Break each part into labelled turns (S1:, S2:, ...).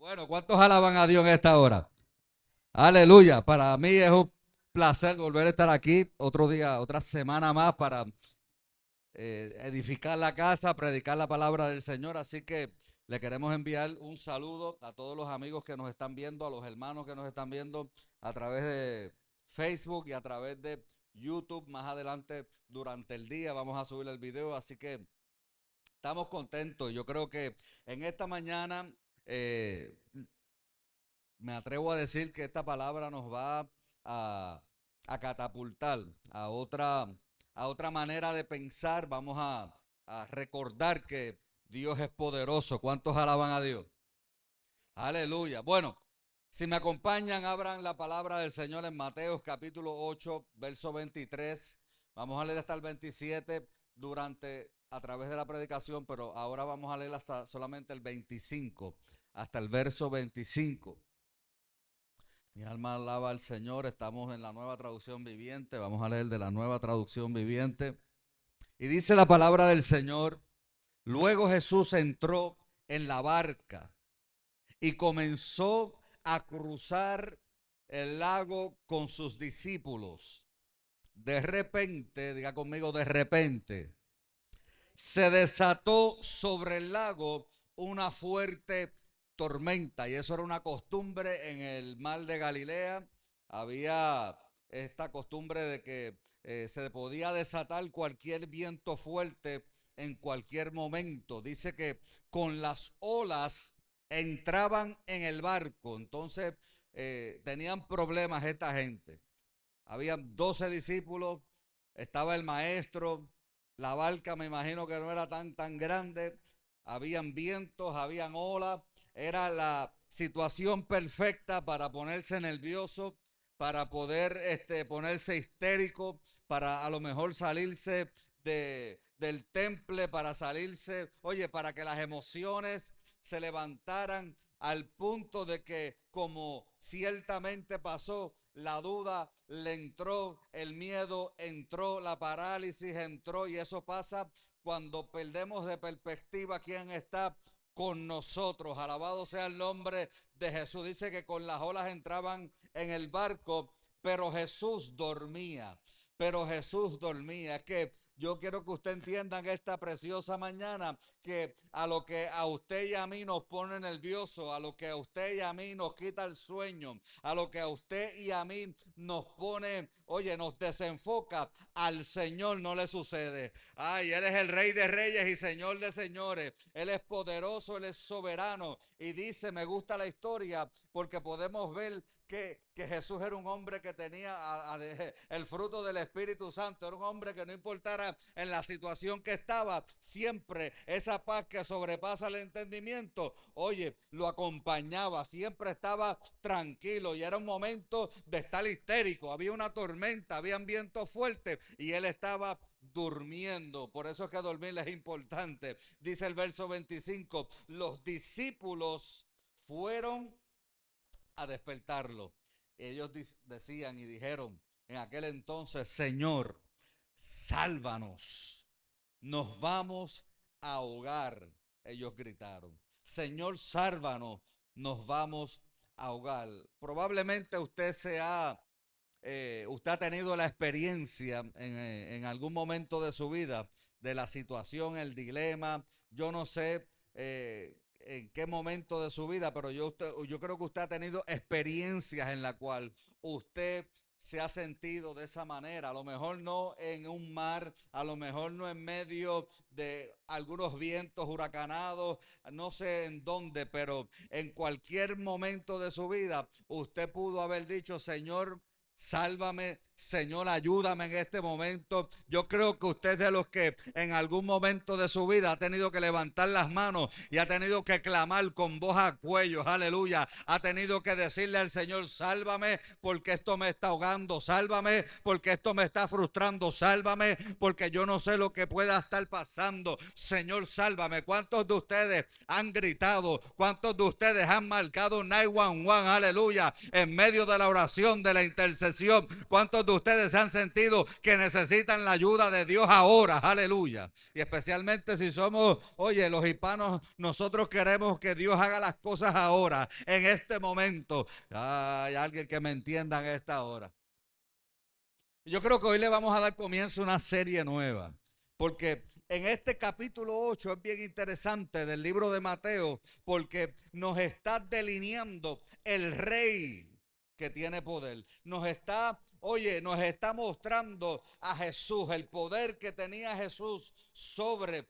S1: Bueno, ¿cuántos alaban a Dios en esta hora? Aleluya. Para mí es un placer volver a estar aquí otro día, otra semana más para edificar la casa, predicar la palabra del Señor. Así que le queremos enviar un saludo a todos los amigos que nos están viendo, a los hermanos que nos están viendo a través de Facebook y a través de YouTube. Más adelante durante el día vamos a subir el video, así que estamos contentos. Yo creo que en esta mañana eh, me atrevo a decir que esta palabra nos va a, a catapultar a otra manera de pensar. Vamos a recordar que Dios es poderoso. ¿Cuántos alaban a Dios? Aleluya. Bueno, si me acompañan, abran la palabra del Señor en Mateo capítulo 8, verso 23. Vamos a leer hasta el 27 a través de la predicación, pero ahora vamos a leer hasta solamente el 25, hasta el verso 25. Mi alma alaba al Señor. Estamos en la nueva traducción viviente. Vamos a leer de la nueva traducción viviente. Y dice la palabra del Señor: luego Jesús entró en la barca y comenzó a cruzar el lago con sus discípulos. De repente, diga conmigo, de repente, se desató sobre el lago una fuerte tormenta, y eso era una costumbre en el mar de Galilea. Había esta costumbre de que se podía desatar cualquier viento fuerte en cualquier momento. Dice que con las olas entraban en el barco, entonces tenían problemas esta gente. Habían 12 discípulos, estaba el maestro, la barca me imagino que no era tan grande, habían vientos, habían olas, era la situación perfecta para ponerse nervioso, para poder ponerse histérico, para a lo mejor salirse del temple, para salirse, oye, para que las emociones se levantaran al punto de que, como ciertamente pasó, la duda le entró, el miedo entró, la parálisis entró, y eso pasa cuando perdemos de perspectiva quién está con nosotros. Alabado sea el nombre de Jesús. Dice que con las olas entraban en el barco, pero Jesús dormía. Pero Jesús dormía. Es que yo quiero que usted entienda en esta preciosa mañana que a lo que a usted y a mí nos pone nervioso, a lo que a usted y a mí nos quita el sueño, a lo que a usted y a mí nos pone, oye, nos desenfoca, al Señor no le sucede. Ay, Él es el Rey de Reyes y Señor de Señores. Él es poderoso, Él es soberano. Y dice, me gusta la historia porque podemos ver que Jesús era un hombre que tenía el fruto del Espíritu Santo. Era un hombre que no importara en la situación que estaba, siempre esa paz que sobrepasa el entendimiento, oye, lo acompañaba. Siempre estaba tranquilo, y era un momento de estar histérico. Había una tormenta, habían vientos fuertes y él estaba durmiendo. Por eso es que dormir es importante. Dice el verso 25: los discípulos fueron a despertarlo. Ellos decían y dijeron en aquel entonces: Señor, sálvanos, nos vamos a ahogar. Ellos gritaron: Señor, sálvanos, nos vamos a ahogar. Probablemente usted ha tenido la experiencia en algún momento de su vida de la situación, el dilema. Yo no sé en qué momento de su vida, pero yo creo que usted ha tenido experiencias en la cual usted se ha sentido de esa manera. A lo mejor no en un mar, a lo mejor no en medio de algunos vientos huracanados, no sé en dónde, pero en cualquier momento de su vida usted pudo haber dicho: Señor, sálvame, Señor, ayúdame en este momento. Yo creo que usted es de los que en algún momento de su vida ha tenido que levantar las manos y ha tenido que clamar con voz a cuello, aleluya. Ha tenido que decirle al Señor: sálvame porque esto me está ahogando, sálvame porque esto me está frustrando, sálvame porque yo no sé lo que pueda estar pasando. Señor, sálvame. ¿Cuántos de ustedes han gritado? ¿Cuántos de ustedes han marcado 911, aleluya, en medio de la oración, de la intercesión? ¿Cuántos ¿Cuántos de ustedes se han sentido que necesitan la ayuda de Dios ahora? Aleluya. Y especialmente si somos, oye, los hispanos, nosotros queremos que Dios haga las cosas ahora, en este momento. Hay alguien que me entienda en esta hora. Yo creo que hoy le vamos a dar comienzo a una serie nueva, porque en este capítulo 8 es bien interesante del libro de Mateo, porque nos está delineando el rey que tiene poder. Nos está mostrando a Jesús, el poder que tenía Jesús sobre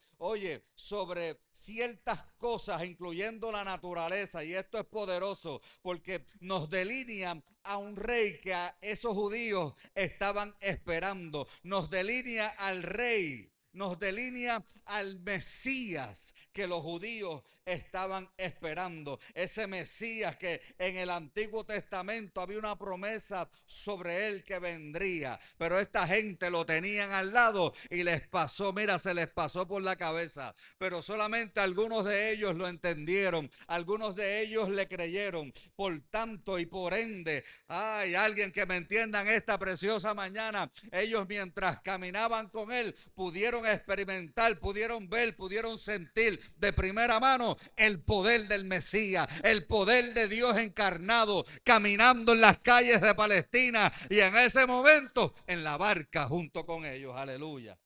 S1: ciertas cosas, incluyendo la naturaleza. Y esto es poderoso porque nos delinea a un rey que a esos judíos estaban esperando. Nos delinea al rey. Nos delinea al Mesías que los judíos estaban esperando. Ese Mesías que en el Antiguo Testamento había una promesa sobre él que vendría. Pero esta gente lo tenían al lado y les pasó, mira, se les pasó por la cabeza. Pero solamente algunos de ellos lo entendieron. Algunos de ellos le creyeron. Por tanto y por ende, hay alguien que me entienda en esta preciosa mañana. Ellos mientras caminaban con él pudieron experimentar, pudieron ver, pudieron sentir de primera mano el poder del Mesías, el poder de Dios encarnado, caminando en las calles de Palestina y en ese momento en la barca junto con ellos. Aleluya.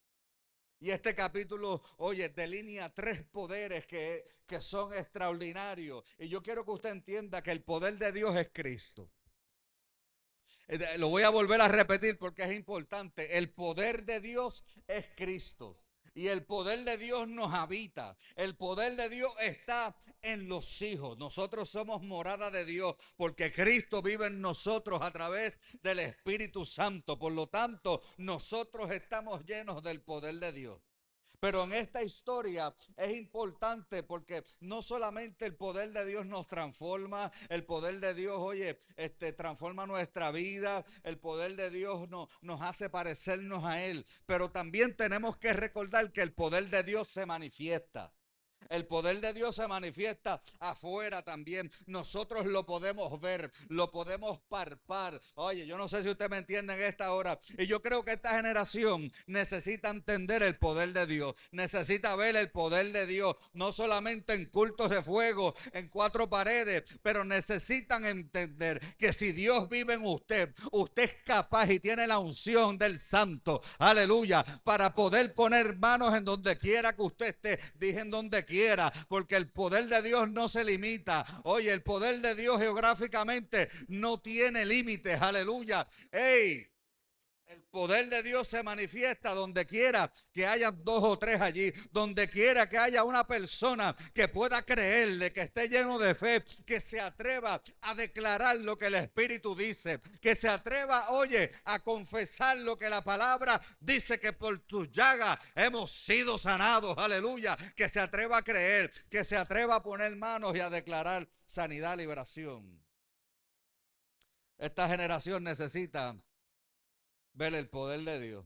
S1: Y este capítulo, oye, delinea tres poderes que son extraordinarios. Y yo quiero que usted entienda que el poder de Dios es Cristo. Lo voy a volver a repetir porque es importante. El poder de Dios es Cristo. Y el poder de Dios nos habita. El poder de Dios está en los hijos. Nosotros somos morada de Dios porque Cristo vive en nosotros a través del Espíritu Santo. Por lo tanto, nosotros estamos llenos del poder de Dios. Pero en esta historia es importante porque no solamente el poder de Dios nos transforma, el poder de Dios, transforma nuestra vida, el poder de Dios nos hace parecernos a Él, pero también tenemos que recordar que el poder de Dios se manifiesta. El poder de Dios se manifiesta afuera también. Nosotros lo podemos ver, lo podemos palpar. Oye, yo no sé si usted me entiende en esta hora. Y yo creo que esta generación necesita entender el poder de Dios. Necesita ver el poder de Dios. No solamente en cultos de fuego, en cuatro paredes. Pero necesitan entender que si Dios vive en usted, usted es capaz y tiene la unción del Santo. Aleluya. Para poder poner manos en donde quiera que usted esté. Dije en donde quiera, porque el poder de Dios no se limita. Oye, el poder de Dios geográficamente no tiene límites. Aleluya. ¡Ey! El poder de Dios se manifiesta donde quiera que haya dos o tres allí, donde quiera que haya una persona que pueda creerle, que esté lleno de fe, que se atreva a declarar lo que el Espíritu dice, que se atreva, oye, a confesar lo que la palabra dice, que por tus llagas hemos sido sanados, aleluya, que se atreva a creer, que se atreva a poner manos y a declarar sanidad, liberación. Esta generación necesita ver el poder de Dios.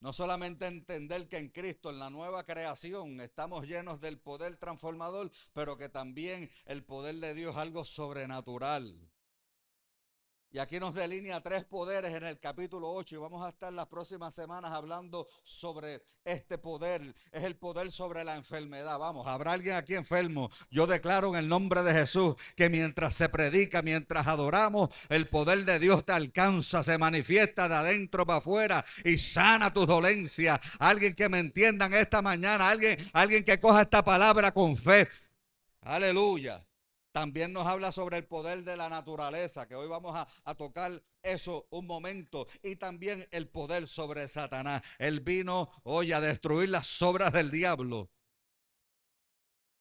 S1: No solamente entender que en Cristo, en la nueva creación, estamos llenos del poder transformador, pero que también el poder de Dios es algo sobrenatural. Y aquí nos delinea tres poderes en el capítulo 8 y vamos a estar las próximas semanas hablando sobre este poder. Es el poder sobre la enfermedad. Vamos, ¿habrá alguien aquí enfermo? Yo declaro en el nombre de Jesús que mientras se predica, mientras adoramos, el poder de Dios te alcanza, se manifiesta de adentro para afuera y sana tus dolencias. Alguien que me entienda en esta mañana, alguien que coja esta palabra con fe. Aleluya. También nos habla sobre el poder de la naturaleza, que hoy vamos a tocar eso un momento. Y también el poder sobre Satanás. Él vino hoy a destruir las obras del diablo.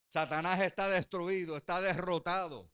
S1: Satanás está destruido, está derrotado.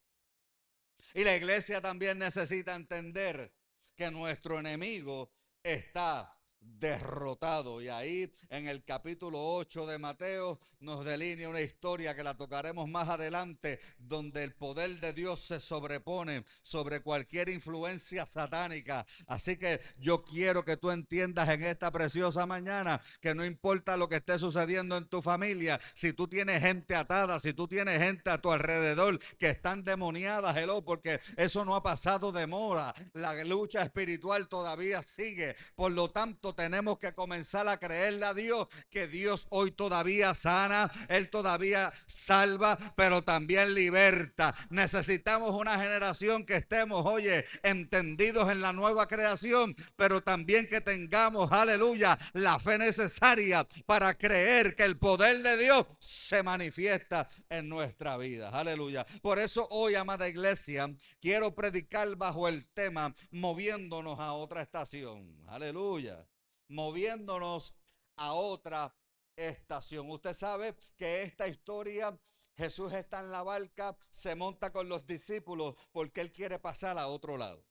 S1: Y la iglesia también necesita entender que nuestro enemigo está derrotado. Y ahí en el capítulo 8 de Mateo nos delinea una historia que la tocaremos más adelante, donde el poder de Dios se sobrepone sobre cualquier influencia satánica. Así que yo quiero que tú entiendas en esta preciosa mañana que no importa lo que esté sucediendo en tu familia, si tú tienes gente atada, si tú tienes gente a tu alrededor que están demoniadas, hello, porque eso no ha pasado de moda. La lucha espiritual todavía sigue. Por lo tanto, tenemos que comenzar a creerle a Dios que Dios hoy todavía sana, Él todavía salva, pero también liberta. Necesitamos una generación que estemos, oye, entendidos en la nueva creación, pero también que tengamos, aleluya, la fe necesaria para creer que el poder de Dios se manifiesta en nuestra vida. Aleluya. Por eso hoy, amada iglesia, quiero predicar bajo el tema moviéndonos a otra estación. Aleluya. Moviéndonos a otra estación. Usted sabe que esta historia, Jesús está en la barca, se monta con los discípulos porque Él quiere pasar a otro lado.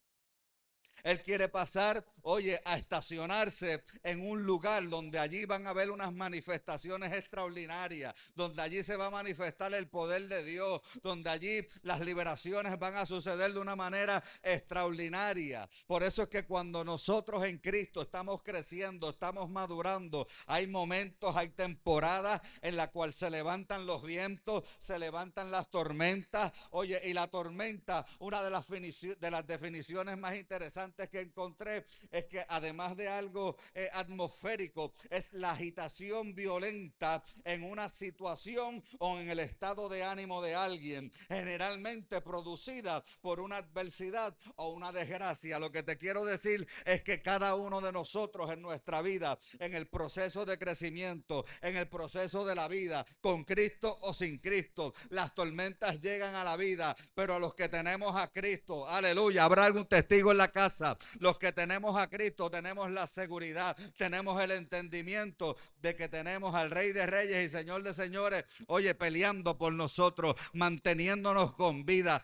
S1: Él quiere pasar, oye, a estacionarse en un lugar donde allí van a haber unas manifestaciones extraordinarias, donde allí se va a manifestar el poder de Dios, donde allí las liberaciones van a suceder de una manera extraordinaria. Por eso es que cuando nosotros en Cristo estamos creciendo, estamos madurando, hay momentos, hay temporadas en la cual se levantan los vientos, se levantan las tormentas. Oye, y la tormenta, una de las definiciones más interesantes que encontré es que además de algo atmosférico, es la agitación violenta en una situación o en el estado de ánimo de alguien, generalmente producida por una adversidad o una desgracia. Lo que te quiero decir es que cada uno de nosotros en nuestra vida, en el proceso de crecimiento, en el proceso de la vida, con Cristo o sin Cristo, las tormentas llegan a la vida, pero a los que tenemos a Cristo, aleluya, habrá algún testigo en la casa. Los que tenemos a Cristo tenemos la seguridad, tenemos el entendimiento de que tenemos al Rey de Reyes y Señor de Señores, oye, peleando por nosotros, manteniéndonos con vida,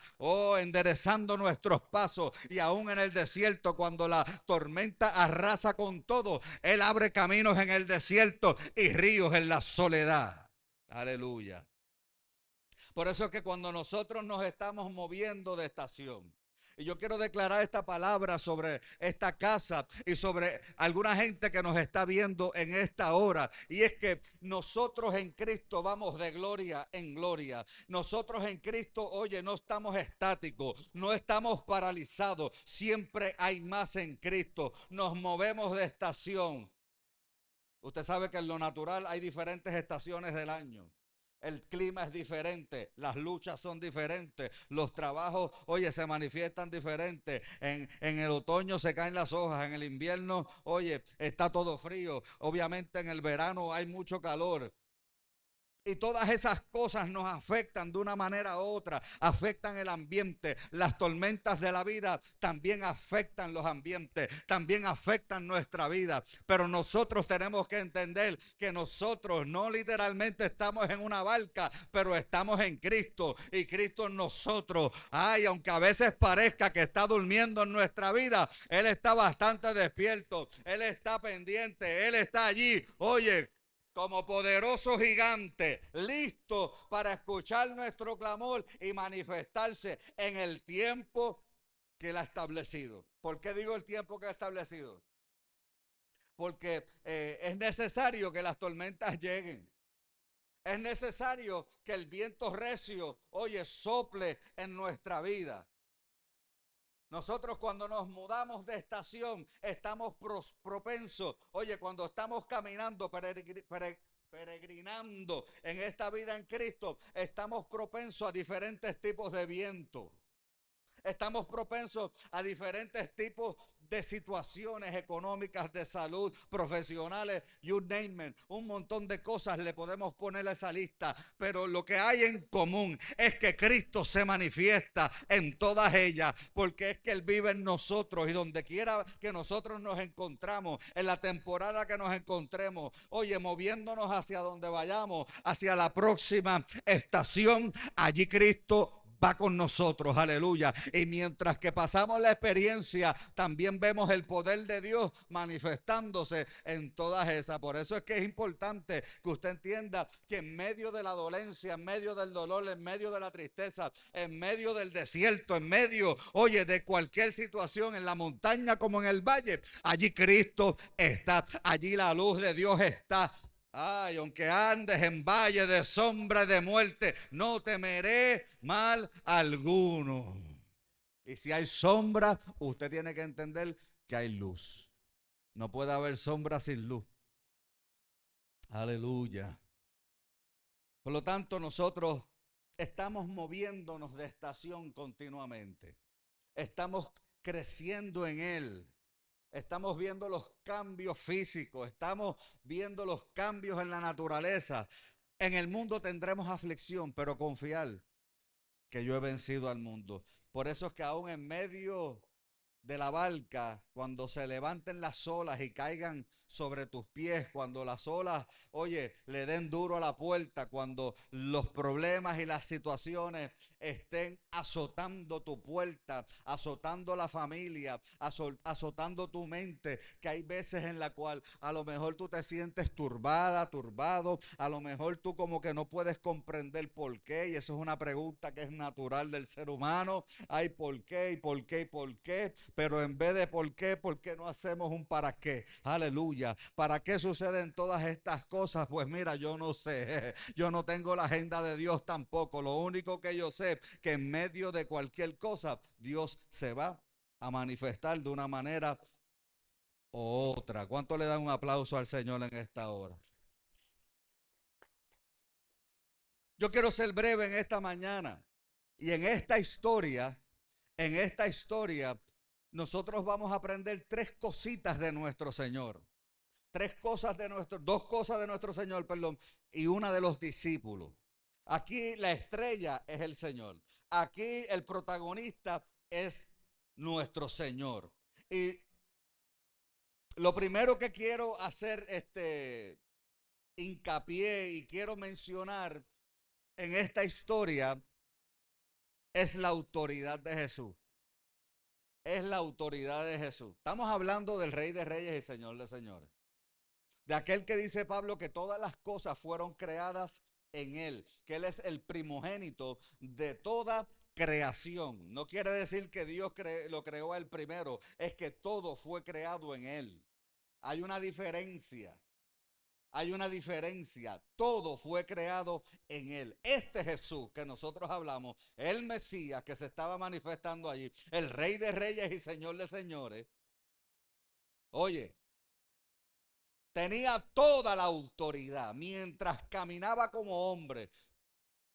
S1: enderezando nuestros pasos. Y aún en el desierto, cuando la tormenta arrasa con todo, Él abre caminos en el desierto y ríos en la soledad. Aleluya. Por eso es que cuando nosotros nos estamos moviendo de estación, y yo quiero declarar esta palabra sobre esta casa y sobre alguna gente que nos está viendo en esta hora. Y es que nosotros en Cristo vamos de gloria en gloria. Nosotros en Cristo, oye, no estamos estáticos, no estamos paralizados. Siempre hay más en Cristo. Nos movemos de estación. Usted sabe que en lo natural hay diferentes estaciones del año. El clima es diferente, las luchas son diferentes, los trabajos, oye, se manifiestan diferentes. En el otoño se caen las hojas, en el invierno, oye, está todo frío. Obviamente en el verano hay mucho calor. Y todas esas cosas nos afectan de una manera u otra, afectan el ambiente. Las tormentas de la vida también afectan los ambientes, también afectan nuestra vida. Pero nosotros tenemos que entender que nosotros no literalmente estamos en una barca, pero estamos en Cristo y Cristo en nosotros. Ay, aunque a veces parezca que está durmiendo en nuestra vida, Él está bastante despierto, Él está pendiente, Él está allí. Oye, como poderoso gigante, listo para escuchar nuestro clamor y manifestarse en el tiempo que Él ha establecido. ¿Por qué digo el tiempo que ha establecido? Porque es necesario que las tormentas lleguen. Es necesario que el viento recio, oye, sople en nuestra vida. Nosotros cuando nos mudamos de estación estamos propensos, oye, cuando estamos caminando, peregrinando en esta vida en Cristo, estamos propensos a diferentes tipos de viento. Estamos propensos a diferentes tipos de situaciones económicas, de salud, profesionales, you name it. Un montón de cosas le podemos poner a esa lista, pero lo que hay en común es que Cristo se manifiesta en todas ellas, porque es que Él vive en nosotros y donde quiera que nosotros nos encontramos, en la temporada que nos encontremos, oye, moviéndonos hacia donde vayamos, hacia la próxima estación, allí Cristo va con nosotros, aleluya. Y mientras que pasamos la experiencia, también vemos el poder de Dios manifestándose en todas esas. Por eso es que es importante que usted entienda que en medio de la dolencia, en medio del dolor, en medio de la tristeza, en medio del desierto, en medio, oye, de cualquier situación, en la montaña como en el valle, allí Cristo está, allí la luz de Dios está. Ay, aunque andes en valle de sombra de muerte, no temeré mal alguno. Y si hay sombra, usted tiene que entender que hay luz. No puede haber sombra sin luz. Aleluya. Por lo tanto, nosotros estamos moviéndonos de estación continuamente. Estamos creciendo en Él. Estamos viendo los cambios físicos, estamos viendo los cambios en la naturaleza. En el mundo tendremos aflicción, pero confiar que yo he vencido al mundo. Por eso es que aún en medio de la barca, cuando se levanten las olas y caigan sobre tus pies, cuando las olas, oye, le den duro a la puerta, cuando los problemas y las situaciones estén azotando tu puerta, azotando la familia, azotando tu mente, que hay veces en la cual a lo mejor tú te sientes turbada, turbado, a lo mejor tú como que no puedes comprender por qué, y eso es una pregunta que es natural del ser humano. Hay por qué y por qué y por qué, pero en vez de por qué no hacemos un para qué? Aleluya. ¿Para qué suceden todas estas cosas? Pues mira, yo no sé. Yo no tengo la agenda de Dios tampoco. Lo único que yo sé que en medio de cualquier cosa, Dios se va a manifestar de una manera u otra. ¿Cuánto le dan un aplauso al Señor en esta hora? Yo quiero ser breve en esta mañana. Y en esta historia, nosotros vamos a aprender tres cositas de nuestro Señor. Dos cosas de nuestro Señor, perdón, y una de los discípulos. Aquí la estrella es el Señor. Aquí el protagonista es nuestro Señor. Y lo primero que quiero hacer hincapié y quiero mencionar en esta historia es la autoridad de Jesús. Es la autoridad de Jesús. Estamos hablando del Rey de Reyes y Señor de Señores. De aquel que dice Pablo que todas las cosas fueron creadas en Él, que Él es el primogénito de toda creación. No quiere decir que Dios lo creó a Él primero, es que todo fue creado en Él. Hay una diferencia. Hay una diferencia. Todo fue creado en Él. Este Jesús que nosotros hablamos, el Mesías que se estaba manifestando allí, el Rey de Reyes y Señor de Señores, oye, tenía toda la autoridad mientras caminaba como hombre.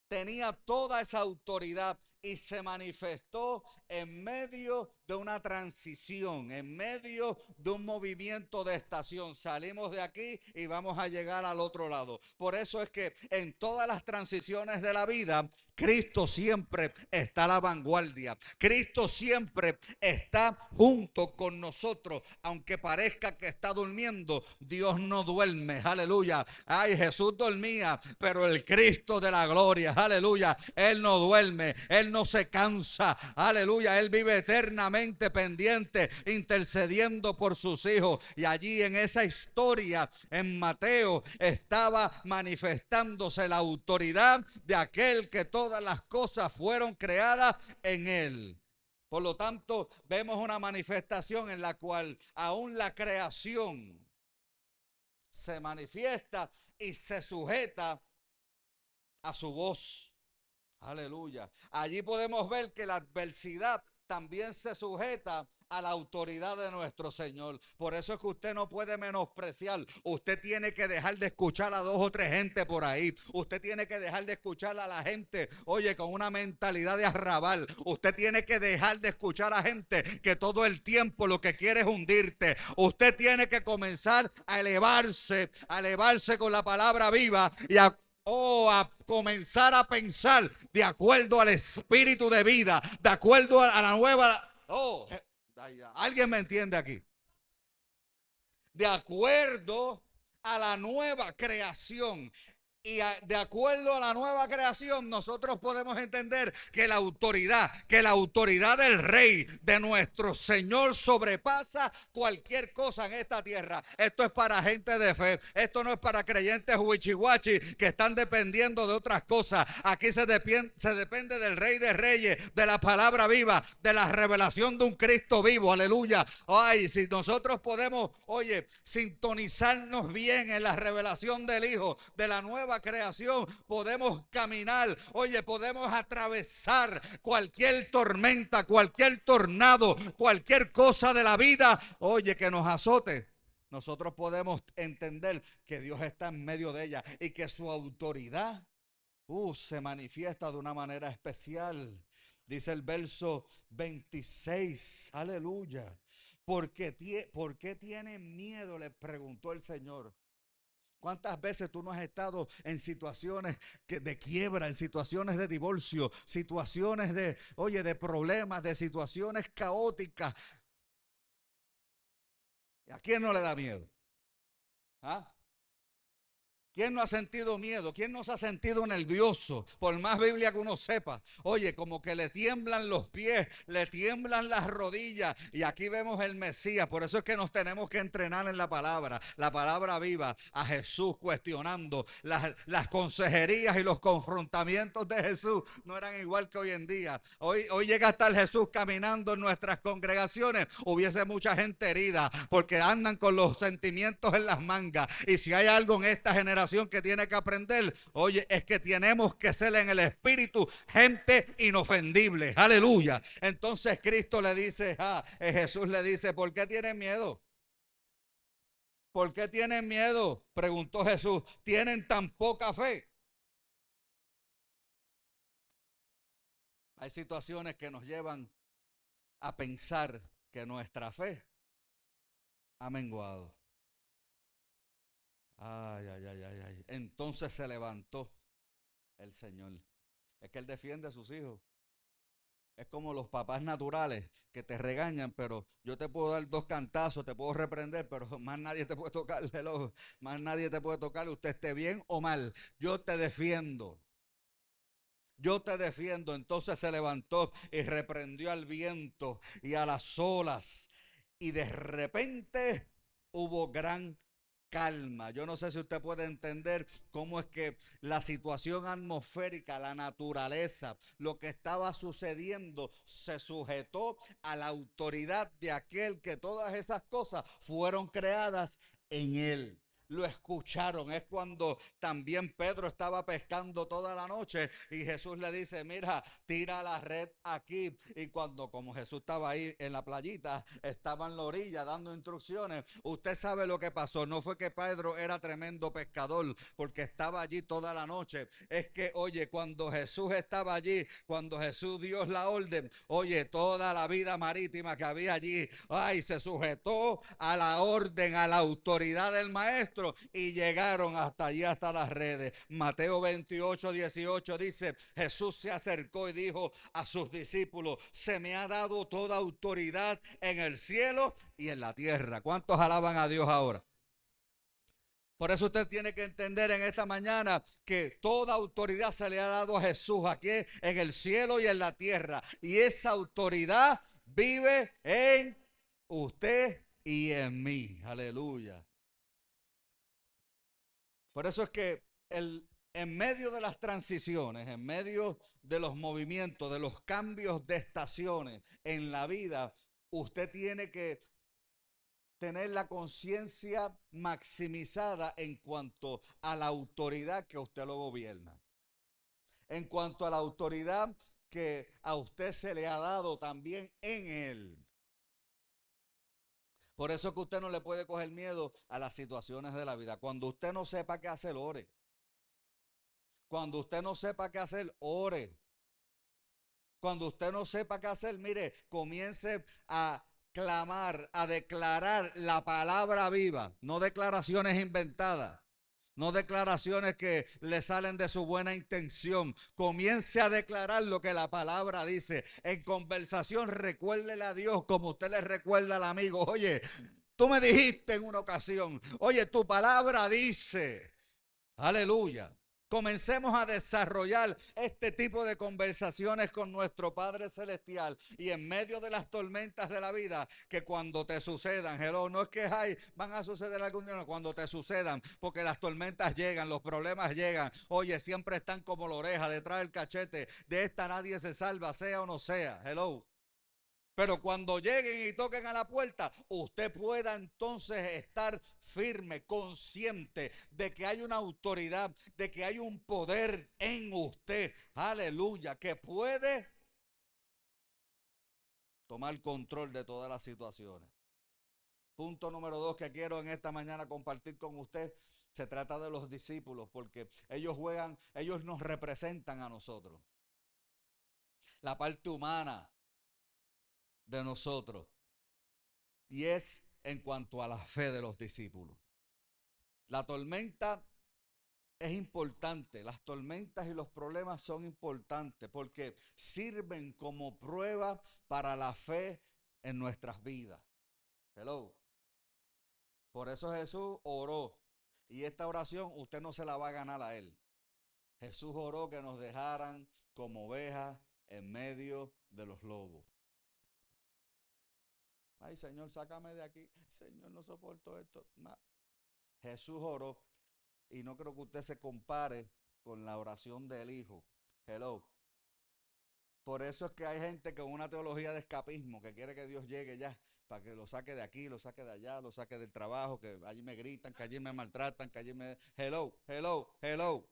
S1: Tenía toda esa autoridad y se manifestó en medio de una transición, en medio de un movimiento de estación. Salimos de aquí y vamos a llegar al otro lado. Por eso es que en todas las transiciones de la vida, Cristo siempre está a la vanguardia. Cristo siempre está junto con nosotros. Aunque parezca que está durmiendo, Dios no duerme. Aleluya. Ay, Jesús dormía, pero el Cristo de la gloria, aleluya, Él no duerme, Él no se cansa. Aleluya. Él vive eternamente pendiente, intercediendo por sus hijos. Y allí en esa historia, en Mateo, estaba manifestándose la autoridad de aquel que todas las cosas fueron creadas en Él. Por lo tanto, vemos una manifestación en la cual aún la creación se manifiesta y se sujeta a su voz. Aleluya. Allí podemos ver que la adversidad también se sujeta a la autoridad de nuestro Señor. Por eso es que usted no puede menospreciar. Usted tiene que dejar de escuchar a dos o tres gente por ahí. Usted tiene que dejar de escuchar a la gente, oye, con una mentalidad de arrabal. Usted tiene que dejar de escuchar a gente que todo el tiempo lo que quiere es hundirte. Usted tiene que comenzar a elevarse con la palabra viva y a comenzar a pensar de acuerdo al espíritu de vida, de acuerdo a la nueva. ¿Alguien me entiende aquí? De acuerdo a la nueva creación. Y de acuerdo a la nueva creación, nosotros podemos entender que la autoridad del Rey, de nuestro Señor, sobrepasa cualquier cosa en esta tierra. Esto es para gente de fe. Esto no es para creyentes huichihuachi que están dependiendo de otras cosas. Aquí se depende del Rey de Reyes, de la palabra viva, de la revelación de un Cristo vivo. Aleluya. Ay, si nosotros podemos, oye, sintonizarnos bien en la revelación del Hijo, de la nueva creación, podemos caminar, oye, podemos atravesar cualquier tormenta, cualquier tornado, cualquier cosa de la vida, oye, que nos azote. Nosotros podemos entender que Dios está en medio de ella y que su autoridad se manifiesta de una manera especial. Dice el verso 26, aleluya. ¿Por qué tienen miedo?, le preguntó el Señor. ¿Cuántas veces tú no has estado en situaciones de quiebra, en situaciones de divorcio, situaciones de problemas, de situaciones caóticas? ¿A quién no le da miedo? ¿Ah? ¿Quién no ha sentido miedo? ¿Quién no se ha sentido nervioso? Por más Biblia que uno sepa. Oye, como que le tiemblan los pies, le tiemblan las rodillas. Y aquí vemos el Mesías. Por eso es que nos tenemos que entrenar en la palabra viva. A Jesús cuestionando. Las consejerías y los confrontamientos de Jesús no eran igual que hoy en día. Hoy llega a estar Jesús caminando en nuestras congregaciones. Hubiese mucha gente herida porque andan con los sentimientos en las mangas. Y si hay algo en esta generación que tiene que aprender, oye, es que tenemos que ser en el espíritu gente inofendible, aleluya. Entonces Cristo le dice, Jesús le dice, ¿por qué tienen miedo? ¿Por qué tienen miedo?, preguntó Jesús. ¿Tienen tan poca fe? Hay situaciones que nos llevan a pensar que nuestra fe ha menguado. Ay, ay, ay, ay, ay. Entonces se levantó el Señor. Es que Él defiende a sus hijos. Es como los papás naturales que te regañan, pero yo te puedo dar 2 cantazos, te puedo reprender, pero más nadie te puede tocar el ojo, más nadie te puede tocar, usted esté bien o mal. Yo te defiendo. Yo te defiendo. Entonces se levantó y reprendió al viento y a las olas. Y de repente hubo gran calma. Yo no sé si usted puede entender cómo es que la situación atmosférica, la naturaleza, lo que estaba sucediendo, se sujetó a la autoridad de aquel que todas esas cosas fueron creadas en él. Lo escucharon. Es cuando también Pedro estaba pescando toda la noche y Jesús le dice, mira, tira la red aquí. Y como Jesús estaba ahí en la playita, estaba en la orilla dando instrucciones, usted sabe lo que pasó. No fue que Pedro era tremendo pescador porque estaba allí toda la noche. Es que, oye, cuando Jesús estaba allí, cuando Jesús dio la orden, oye, toda la vida marítima que había allí, ay, se sujetó a la orden, a la autoridad del maestro, y llegaron hasta allí, hasta las redes. Mateo 28:18 dice, Jesús se acercó y dijo a sus discípulos, se me ha dado toda autoridad en el cielo y en la tierra. ¿Cuántos alaban a Dios ahora? Por eso usted tiene que entender en esta mañana que toda autoridad se le ha dado a Jesús aquí en el cielo y en la tierra. Y esa autoridad vive en usted y en mí. Aleluya. Por eso es que en medio de las transiciones, en medio de los movimientos, de los cambios de estaciones en la vida, usted tiene que tener la conciencia maximizada en cuanto a la autoridad que usted lo gobierna, en cuanto a la autoridad que a usted se le ha dado también en él. Por eso es que usted no le puede coger miedo a las situaciones de la vida. Cuando usted no sepa qué hacer, ore. Cuando usted no sepa qué hacer, ore. Cuando usted no sepa qué hacer, mire, comience a clamar, a declarar la palabra viva, no declaraciones inventadas. No declaraciones que le salen de su buena intención. Comience a declarar lo que la palabra dice. En conversación, recuérdele a Dios como usted le recuerda al amigo. Oye, tú me dijiste en una ocasión. Oye, tu palabra dice. Aleluya. Comencemos a desarrollar este tipo de conversaciones con nuestro Padre Celestial y en medio de las tormentas de la vida, que cuando te sucedan, hello, no es que van a suceder algún día, no, cuando te sucedan, porque las tormentas llegan, los problemas llegan, oye, siempre están como la oreja detrás del cachete, de esta nadie se salva, sea o no sea, hello. Pero cuando lleguen y toquen a la puerta, usted pueda entonces estar firme, consciente de que hay una autoridad, de que hay un poder en usted, aleluya, que puede tomar control de todas las situaciones. Punto número 2 que quiero en esta mañana compartir con usted, se trata de los discípulos, porque ellos nos representan a nosotros. La parte humana de nosotros. Y es en cuanto a la fe de los discípulos. La tormenta es importante, las tormentas y los problemas son importantes porque sirven como prueba para la fe en nuestras vidas. Hello. Por eso Jesús oró. Y esta oración usted no se la va a ganar a él. Jesús oró que nos dejaran como ovejas en medio de los lobos. Ay, Señor, sácame de aquí. Señor, no soporto esto. No. Jesús oró. Y no creo que usted se compare con la oración del Hijo. Hello. Por eso es que hay gente con una teología de escapismo que quiere que Dios llegue ya, para que lo saque de aquí, lo saque de allá, lo saque del trabajo, que allí me gritan, que allí me maltratan, que allí me... Hello, hello, hello.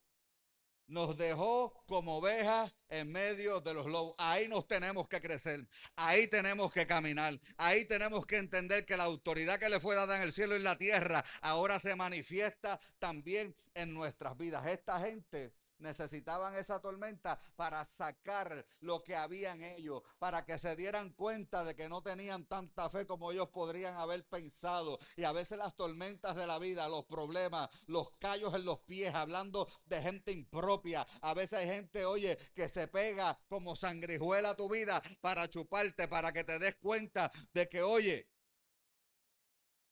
S1: Nos dejó como ovejas en medio de los lobos. Ahí nos tenemos que crecer, ahí tenemos que caminar, ahí tenemos que entender que la autoridad que le fue dada en el cielo y en la tierra ahora se manifiesta también en nuestras vidas. Esta gente necesitaban esa tormenta para sacar lo que había en ellos, para que se dieran cuenta de que no tenían tanta fe como ellos podrían haber pensado. Y a veces las tormentas de la vida, los problemas, los callos en los pies, hablando de gente impropia. A veces hay gente, oye, que se pega como sangrijuela a tu vida para chuparte, para que te des cuenta de que, oye,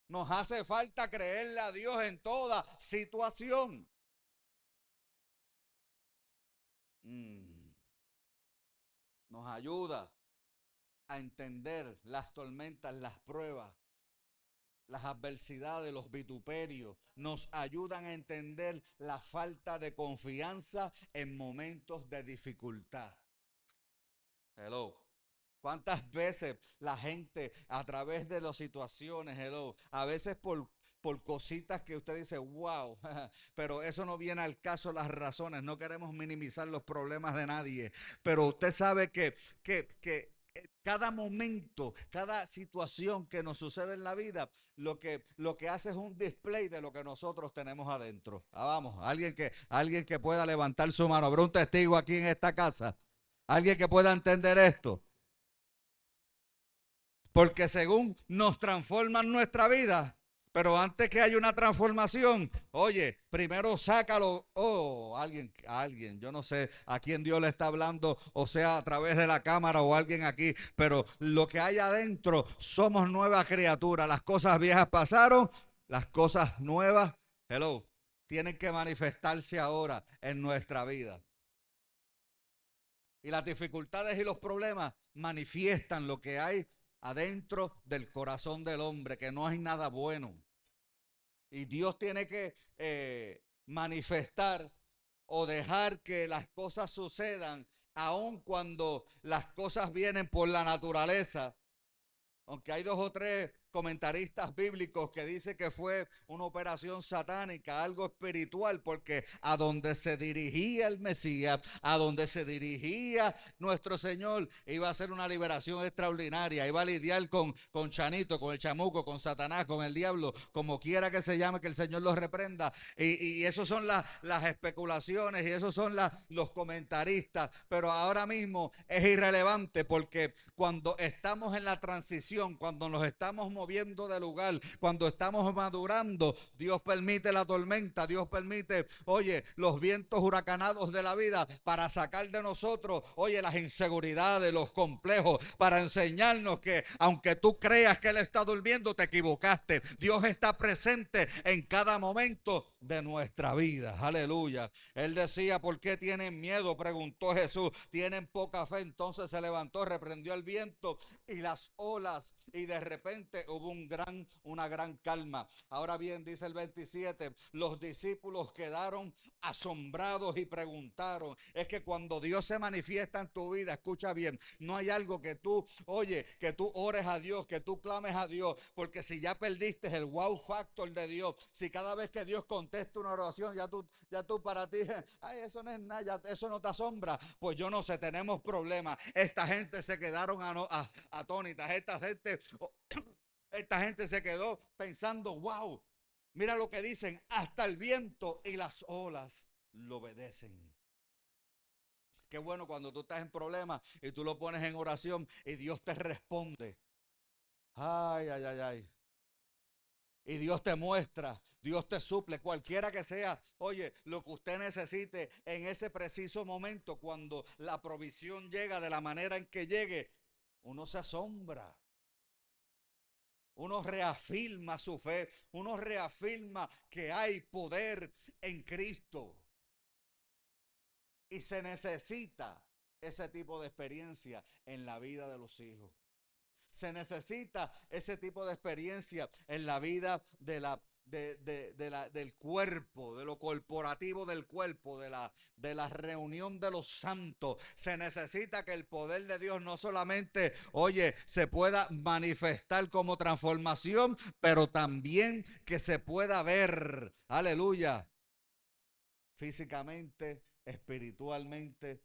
S1: nos hace falta creerle a Dios en toda situación. Nos ayuda a entender las tormentas, las pruebas, las adversidades, los vituperios. Nos ayudan a entender la falta de confianza en momentos de dificultad. Hello. ¿Cuántas veces la gente a través de las situaciones, hello, a veces por cositas que usted dice, wow, pero eso no viene al caso las razones, no queremos minimizar los problemas de nadie, pero usted sabe que cada momento, cada situación que nos sucede en la vida, lo que hace es un display de lo que nosotros tenemos adentro. Vamos, alguien que pueda levantar su mano, habrá un testigo aquí en esta casa, alguien que pueda entender esto. Porque según nos transforman nuestra vida, pero antes que haya una transformación, oye, primero sácalo. Oh, alguien, yo no sé a quién Dios le está hablando, o sea, a través de la cámara o alguien aquí, pero lo que hay adentro somos nuevas criaturas. Las cosas viejas pasaron, las cosas nuevas, hello, tienen que manifestarse ahora en nuestra vida. Y las dificultades y los problemas manifiestan lo que hay adentro del corazón del hombre, que no hay nada bueno. Y Dios tiene que manifestar o dejar que las cosas sucedan, aun cuando las cosas vienen por la naturaleza. Aunque hay 2 o 3 comentaristas bíblicos que dicen que fue una operación satánica, algo espiritual, porque a donde se dirigía el Mesías, a donde se dirigía nuestro Señor, iba a ser una liberación extraordinaria, iba a lidiar con Chanito, con el chamuco, con Satanás, con el diablo, como quiera que se llame, que el Señor los reprenda. Y esos son las especulaciones y esos son los comentaristas, pero ahora mismo es irrelevante, porque cuando estamos en la transición, cuando nos estamos moviendo de lugar, cuando estamos madurando, Dios permite la tormenta, Dios permite, oye, los vientos huracanados de la vida para sacar de nosotros, oye, las inseguridades, los complejos, para enseñarnos que aunque tú creas que Él está durmiendo, te equivocaste. Dios está presente en cada momento de nuestra vida. Aleluya. Él decía, ¿por qué tienen miedo? Preguntó Jesús. Tienen poca fe. Entonces se levantó, reprendió el viento y las olas, y de repente hubo una gran calma. Ahora bien, dice el 27, los discípulos quedaron asombrados y preguntaron. Es que cuando Dios se manifiesta en tu vida, escucha bien, no hay algo que tú, oye, que tú ores a Dios, que tú clames a Dios, porque si ya perdiste el wow factor de Dios, si cada vez que Dios contesta una oración, ya tú para ti, ay, eso no es nada, eso no te asombra, pues yo no sé, tenemos problemas. Esta gente se quedaron atónitas, esta gente se quedó pensando, wow, mira lo que dicen, hasta el viento y las olas lo obedecen. Qué bueno cuando tú estás en problemas y tú lo pones en oración y Dios te responde. Ay, ay, ay, ay. Y Dios te muestra, Dios te suple, cualquiera que sea, oye, lo que usted necesite en ese preciso momento, cuando la provisión llega de la manera en que llegue, uno se asombra. Uno reafirma su fe, uno reafirma que hay poder en Cristo. Y se necesita ese tipo de experiencia en la vida de los hijos. Se necesita ese tipo de experiencia en la vida del cuerpo, de lo corporativo del cuerpo, de la reunión de los santos. Se necesita que el poder de Dios no solamente, oye, se pueda manifestar como transformación, pero también que se pueda ver, aleluya, físicamente, espiritualmente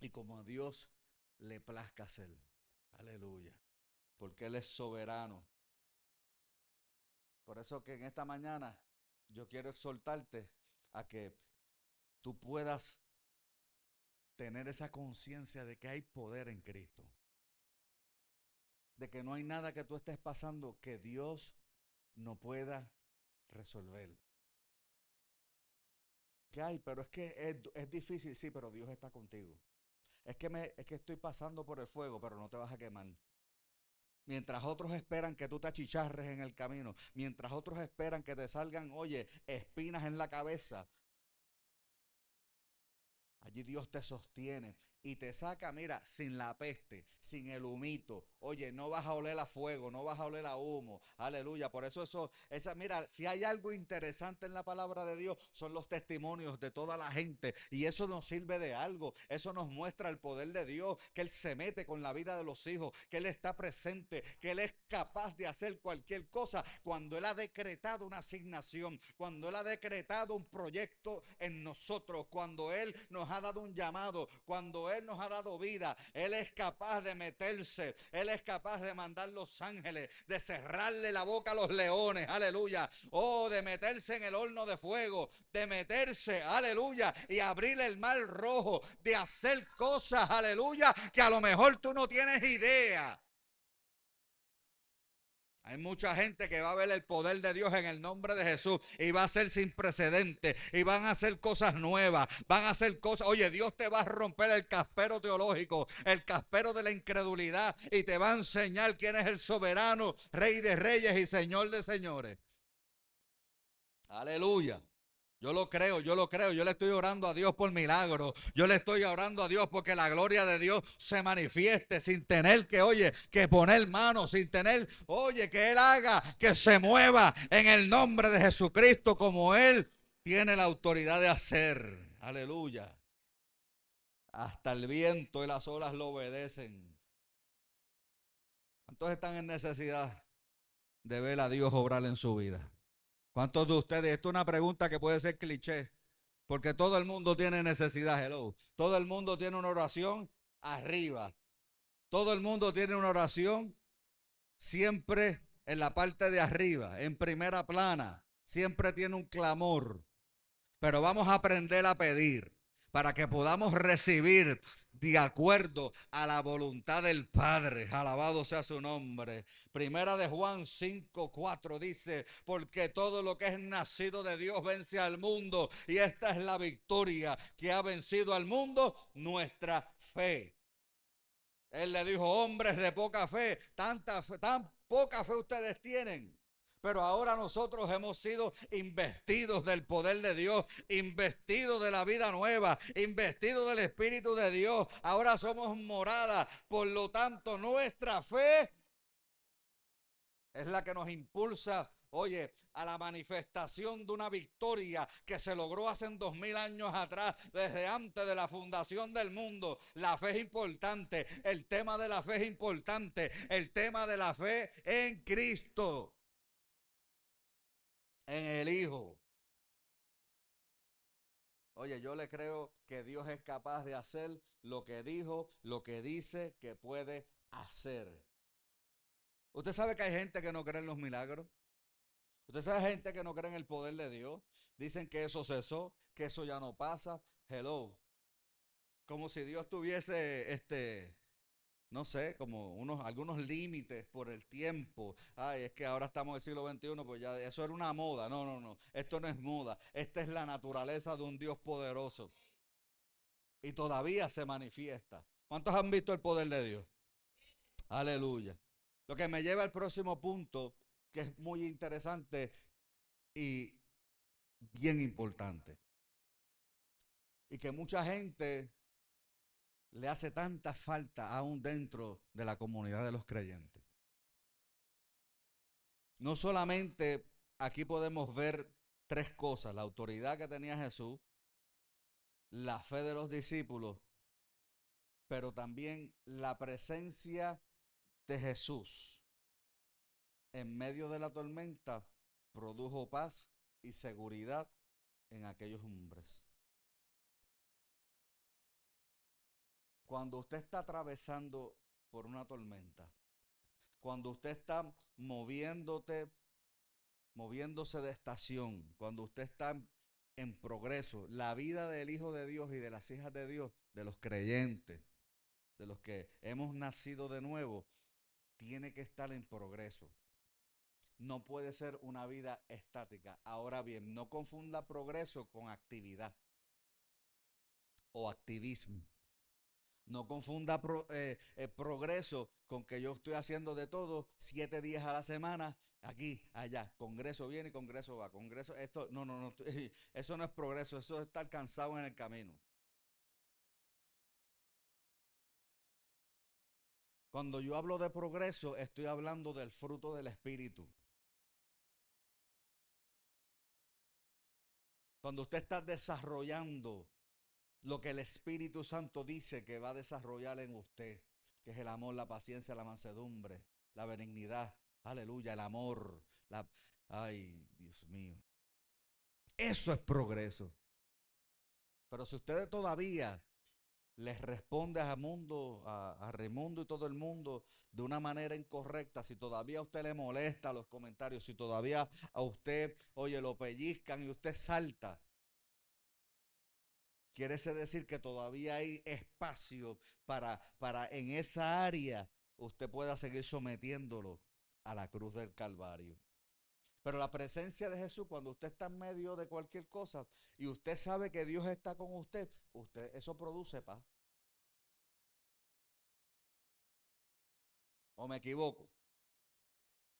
S1: y como a Dios le plazca hacer. Aleluya. Porque Él es soberano. Por eso que en esta mañana yo quiero exhortarte a que tú puedas tener esa conciencia de que hay poder en Cristo. De que no hay nada que tú estés pasando que Dios no pueda resolver. ¿Qué hay? Pero es que es difícil, sí, pero Dios está contigo. Es que estoy pasando por el fuego, pero no te vas a quemar. Mientras otros esperan que tú te achicharres en el camino, mientras otros esperan que te salgan, oye, espinas en la cabeza, allí Dios te sostiene y te saca, mira, sin la peste, sin el humito. Oye, no vas a oler a fuego, no vas a oler a humo. Aleluya. Por eso mira, si hay algo interesante en la palabra de Dios, son los testimonios de toda la gente. Y eso nos sirve de algo. Eso nos muestra el poder de Dios, que Él se mete con la vida de los hijos, que Él está presente, que Él es capaz de hacer cualquier cosa cuando Él ha decretado una asignación, cuando Él ha decretado un proyecto en nosotros, cuando Él nos ha dado un llamado, cuando Él nos ha dado vida. Él es capaz de meterse, Él es capaz de mandar los ángeles, de cerrarle la boca a los leones, aleluya, de meterse en el horno de fuego, de meterse, aleluya, y abrir el mar rojo, de hacer cosas, aleluya, que a lo mejor tú no tienes idea. Hay mucha gente que va a ver el poder de Dios en el nombre de Jesús y va a ser sin precedentes y van a hacer cosas nuevas, van a hacer cosas. Oye, Dios te va a romper el caspero teológico, el caspero de la incredulidad y te va a enseñar quién es el soberano, Rey de reyes y Señor de señores. Aleluya. Yo lo creo, yo le estoy orando a Dios por milagro, yo le estoy orando a Dios porque la gloria de Dios se manifieste sin tener que, oye, que poner manos, sin tener, oye, que Él haga, que se mueva en el nombre de Jesucristo como Él tiene la autoridad de hacer. Aleluya. Hasta el viento y las olas lo obedecen. ¿Cuántos están en necesidad de ver a Dios obrar en su vida? ¿Cuántos de ustedes? Esto es una pregunta que puede ser cliché, porque todo el mundo tiene necesidad, hello. Todo el mundo tiene una oración arriba. Todo el mundo tiene una oración siempre en la parte de arriba, en primera plana. Siempre tiene un clamor. Pero vamos a aprender a pedir para que podamos recibir de acuerdo a la voluntad del Padre. Alabado sea su nombre. Primera de Juan 5:4 dice, porque todo lo que es nacido de Dios vence al mundo, y esta es la victoria que ha vencido al mundo, nuestra fe. Él le dijo, hombres de poca fe, tan poca fe ustedes tienen. Pero ahora nosotros hemos sido investidos del poder de Dios, investidos de la vida nueva, investidos del Espíritu de Dios. Ahora somos morada. Por lo tanto, nuestra fe es la que nos impulsa, oye, a la manifestación de una victoria que se logró hace 2000 años atrás, desde antes de la fundación del mundo. La fe es importante, el tema de la fe es importante, el tema de la fe en Cristo, en el Hijo. Oye, yo le creo que Dios es capaz de hacer lo que dijo, lo que dice que puede hacer. Usted sabe que hay gente que no cree en los milagros. Usted sabe gente que no cree en el poder de Dios. Dicen que eso cesó, que eso ya no pasa. Hello. Como si Dios tuviese no sé, como algunos límites por el tiempo. Ay, es que ahora estamos en el siglo XXI, pues ya eso era una moda. No, no, no. Esto no es moda. Esta es la naturaleza de un Dios poderoso. Y todavía se manifiesta. ¿Cuántos han visto el poder de Dios? Aleluya. Lo que me lleva al próximo punto, que es muy interesante y bien importante. Y que mucha gente le hace tanta falta aún dentro de la comunidad de los creyentes. No solamente aquí podemos ver tres cosas: la autoridad que tenía Jesús, la fe de los discípulos, pero también la presencia de Jesús en medio de la tormenta produjo paz y seguridad en aquellos hombres. Cuando usted está atravesando por una tormenta, cuando usted está moviéndose de estación, cuando usted está en progreso, la vida del Hijo de Dios y de las hijas de Dios, de los creyentes, de los que hemos nacido de nuevo, tiene que estar en progreso. No puede ser una vida estática. Ahora bien, no confunda progreso con actividad o activismo. No confunda progreso con que yo estoy haciendo de todo 7 días a la semana, aquí, allá. Congreso viene y congreso va. Congreso, esto, no, no, no. Eso no es progreso, eso es estar cansado en el camino. Cuando yo hablo de progreso, estoy hablando del fruto del Espíritu. Cuando usted está desarrollando lo que el Espíritu Santo dice que va a desarrollar en usted, que es el amor, la paciencia, la mansedumbre, la benignidad, aleluya, el amor, ay, Dios mío. Eso es progreso. Pero si usted todavía les responde a mundo, a Raimundo y todo el mundo de una manera incorrecta, si todavía a usted le molesta los comentarios, si todavía a usted, oye, lo pellizcan y usted salta, quiere decir que todavía hay espacio para en esa área usted pueda seguir sometiéndolo a la cruz del Calvario. Pero la presencia de Jesús, cuando usted está en medio de cualquier cosa y usted sabe que Dios está con usted, eso produce paz. ¿O me equivoco?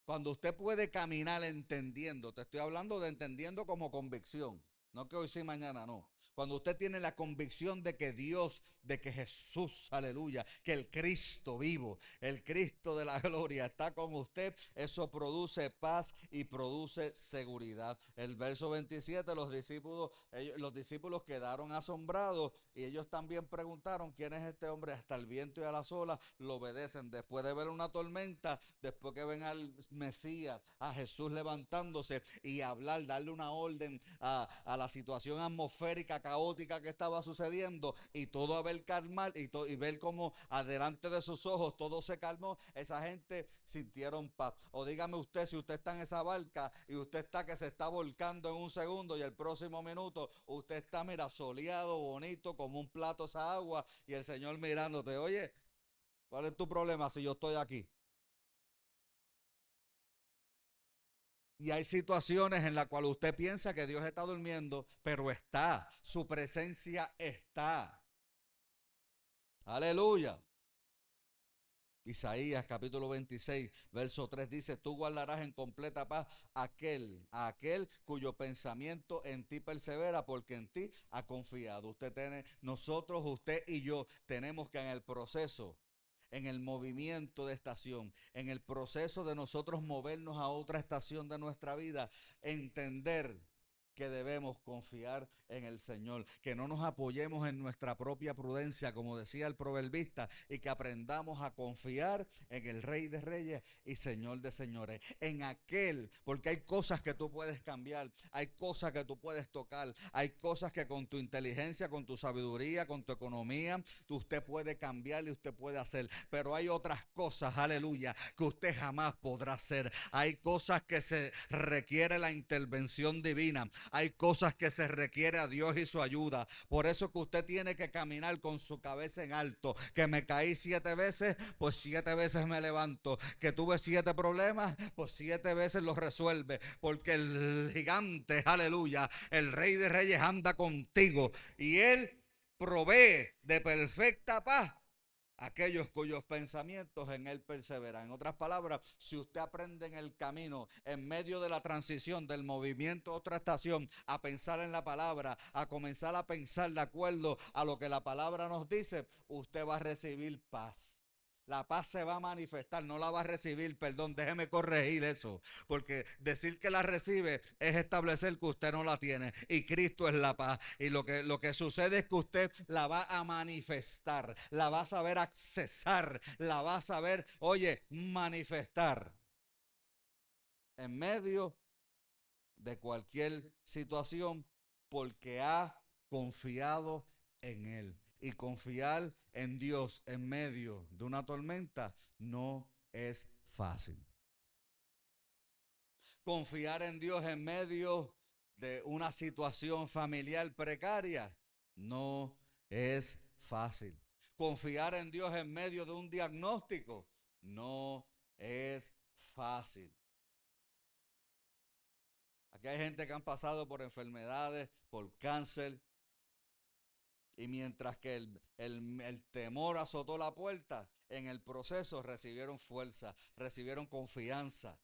S1: Cuando usted puede caminar entendiendo, te estoy hablando de entendiendo como convicción, no que hoy sí, mañana no. Cuando usted tiene la convicción de que Dios, de que Jesús, aleluya, que el Cristo vivo, el Cristo de la gloria está con usted, eso produce paz y produce seguridad. El verso 27, los discípulos quedaron asombrados y ellos también preguntaron: ¿quién es este hombre? Hasta el viento y a las olas lo obedecen. Después de ver una tormenta, después que ven al Mesías, a Jesús levantándose y hablar, darle una orden a la situación atmosférica caótica que estaba sucediendo y todo a ver calmar y ver como adelante de sus ojos todo se calmó, esa gente sintieron paz. O dígame usted, si usted está en esa barca y usted está que se está volcando en un segundo y el próximo minuto usted está, mira, soleado, bonito, como un plato esa agua y el Señor mirándote, oye, ¿cuál es tu problema si yo estoy aquí? Y hay situaciones en las cuales usted piensa que Dios está durmiendo, pero está, su presencia está. Aleluya. Isaías capítulo 26, verso 3 dice, tú guardarás en completa paz a aquel cuyo pensamiento en ti persevera, porque en ti ha confiado. Nosotros, usted y yo tenemos que en el proceso, en el movimiento de estación, en el proceso de nosotros movernos a otra estación de nuestra vida, entender que debemos confiar en el Señor, que no nos apoyemos en nuestra propia prudencia, como decía el proverbista, y que aprendamos a confiar en el Rey de Reyes y Señor de Señores, en aquel, porque hay cosas que tú puedes cambiar, hay cosas que tú puedes tocar, hay cosas que con tu inteligencia, con tu sabiduría, con tu economía, usted puede cambiar y usted puede hacer, pero hay otras cosas, aleluya, que usted jamás podrá hacer. Hay cosas que se requiere la intervención divina, hay cosas que se requiere a Dios y su ayuda. Por eso que usted tiene que caminar con su cabeza en alto. Que me caí 7 veces, pues 7 veces me levanto. Que tuve 7 problemas, pues 7 veces los resuelve. Porque el gigante, aleluya, el Rey de Reyes anda contigo. Y Él provee de perfecta paz aquellos cuyos pensamientos en Él perseveran. En otras palabras, si usted aprende en el camino, en medio de la transición del movimiento a otra estación, a pensar en la palabra, a comenzar a pensar de acuerdo a lo que la palabra nos dice, usted va a recibir paz. La paz se va a manifestar, no la va a recibir, perdón, déjeme corregir eso, porque decir que la recibe es establecer que usted no la tiene y Cristo es la paz. Y lo que sucede es que usted la va a manifestar, la va a saber accesar, la va a saber, oye, manifestar en medio de cualquier situación porque ha confiado en Él. Y confiar en Dios en medio de una tormenta no es fácil. Confiar en Dios en medio de una situación familiar precaria no es fácil. Confiar en Dios en medio de un diagnóstico no es fácil. Aquí hay gente que han pasado por enfermedades, por cáncer, y mientras que el temor azotó la puerta, en el proceso recibieron fuerza, recibieron confianza.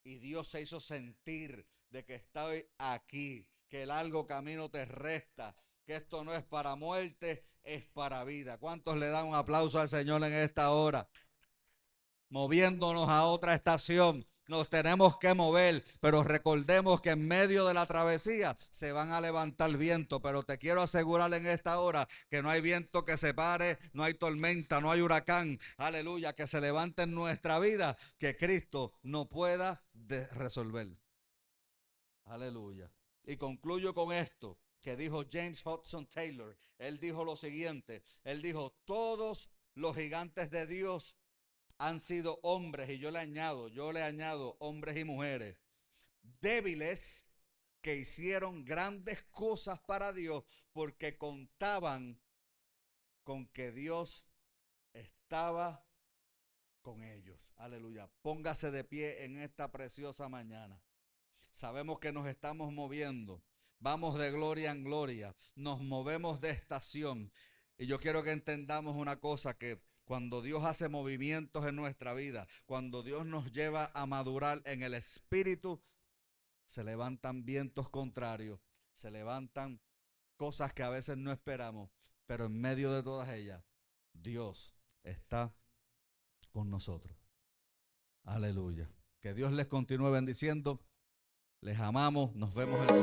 S1: Y Dios se hizo sentir de que estoy aquí, que el largo camino te resta, que esto no es para muerte, es para vida. ¿Cuántos le dan un aplauso al Señor en esta hora? Moviéndonos a otra estación. Nos tenemos que mover, pero recordemos que en medio de la travesía se van a levantar viento, pero te quiero asegurar en esta hora que no hay viento que se pare, no hay tormenta, no hay huracán, aleluya, que se levante en nuestra vida, que Cristo no pueda resolver. Aleluya. Y concluyo con esto que dijo James Hudson Taylor. Él dijo lo siguiente, él dijo, todos los gigantes de Dios han sido hombres, y yo le añado hombres y mujeres débiles que hicieron grandes cosas para Dios porque contaban con que Dios estaba con ellos. Aleluya. Póngase de pie en esta preciosa mañana. Sabemos que nos estamos moviendo. Vamos de gloria en gloria. Nos movemos de estación. Y yo quiero que entendamos una cosa, que cuando Dios hace movimientos en nuestra vida, cuando Dios nos lleva a madurar en el espíritu, se levantan vientos contrarios, se levantan cosas que a veces no esperamos, pero en medio de todas ellas, Dios está con nosotros. Aleluya. Que Dios les continúe bendiciendo. Les amamos. Nos vemos el